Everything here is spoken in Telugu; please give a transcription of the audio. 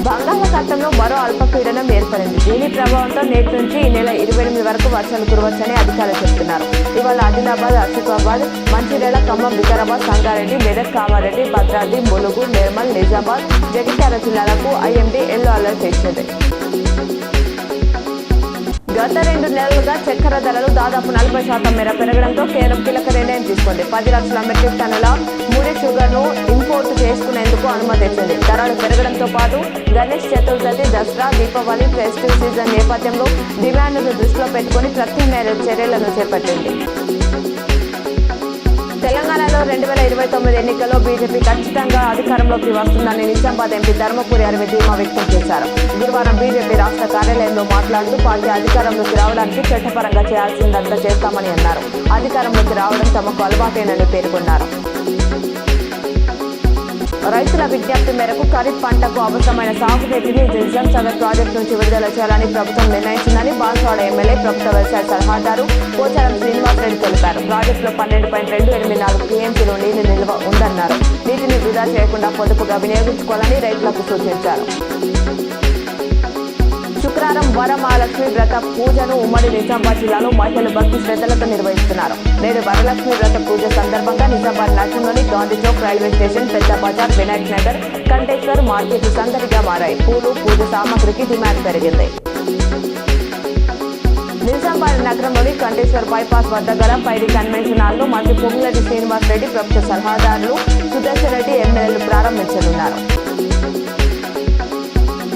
బంగాళాఖాతంలో మరో అల్పపీడనం ఏర్పడింది. దీని ప్రభావంతో నేటి నుంచి ఈ నెల 28 వరకు వర్షాలు కురవచ్చని అధికారులు చెబుతున్నారు. ఇవాళ ఆదిలాబాద్, ఆసిఫాబాద్, మంచిర్యాల, ఖమ్మం, వికారాబాద్, సంగారెడ్డి, మెదక్, కామారెడ్డి, భద్రాద్రి, ములుగు, నిర్మల్, నిజామాబాద్, జగిత్యాల జిల్లాలకు ఐఎండీ ఎల్లో అలర్ట్ ఇచ్చింది. గత 2 నెలలుగా చక్కెర ధరలు దాదాపు 40% మేర పెరగడంతో కేంద్రం కీలక నిర్ణయం తీసుకుంది. 10 లక్షల మెట్రిక్ టన్నుల ముడి షుగర్ను ఇంపోర్ట్ చేసుకునేందుకు అనుమతి ఇచ్చింది. ధరలు పెరగడంతో పాటు గణేష్ చతుర్థి, దసరా, దీపావళి ఫెస్టివ్ సీజన్ నేపథ్యంలో డిమాండ్ను దృష్టిలో పెట్టుకుని ప్రత్యామ్నాయ చర్యలను చేపట్టింది. తెలంగాణలో 2029 ఎన్నికల్లో బీజేపీ ఖచ్చితంగా అధికారంలోకి వస్తుందని నిజామాబాద్ ఎంపీ ధర్మపురి అరవింద్ ధీమా వ్యక్తం చేశారు. గురువారం బీజేపీ రాష్ట్ర కార్యాలయంలో మాట్లాడుతూ పార్టీ అధికారంలోకి రావడానికి చట్టపరంగా చేయాల్సిందంతా చేస్తామని అన్నారు. అధికారంలోకి రావడం తమకు అలవాటేనని పేర్కొన్నారు. రైతుల విజ్ఞప్తి మేరకు ఖరీఫ్ పంటకు అవసరమైన సాగునీటిని నిజాం సాగర్ ప్రాజెక్టు నుంచి విడుదల చేయాలని ప్రభుత్వం నిర్ణయించిందని బాన్స్వాడ ఎమ్మెల్యే ప్రభుత్వ వ్యవసాయ సలహాదారు పోచారం శ్రీనివాసరెడ్డి తెలిపారు. ప్రాజెక్టులో 12.284 టీఎంసీలో నీళ్లు నిల్వ ఉందన్నారు. నీటిని వృధా చేయకుండా పొదుపుగా వినియోగించుకోవాలని రైతులకు సూచించారు. శుక్రవారం వరమహాలక్ష్మి వ్రత పూజను ఉమ్మడి నిజామాబాద్ జిల్లాలో మహిళలు భక్తి శ్రద్ధలతో నిర్వహిస్తున్నారు. నేడు వరలక్ష్మి వ్రత పూజ సందర్భంగా నిజామాబాద్ నగరంలోని గాంధీ చౌక్, రైల్వే స్టేషన్, పెద్ద బజార్, వినాయక్ నగర్, కంటేశ్వర్ మార్కెట్లు సందడిగా మారాయి. పూలు, పూజ సామాగ్రికి డిమాండ్ పెరిగింది. నిజామాబాద్ నగరంలోని కంటేశ్వర్ బైపాస్ వద్ద గల పైడి కన్వెన్షన్ హాల్లో మంత్రి పొంగులేటి శ్రీనివాసరెడ్డి, ప్రభుత్వ సలహాదారులు సుదర్శన్ రెడ్డి, ఎమ్మెల్యేలు ప్రారంభించనున్నారు.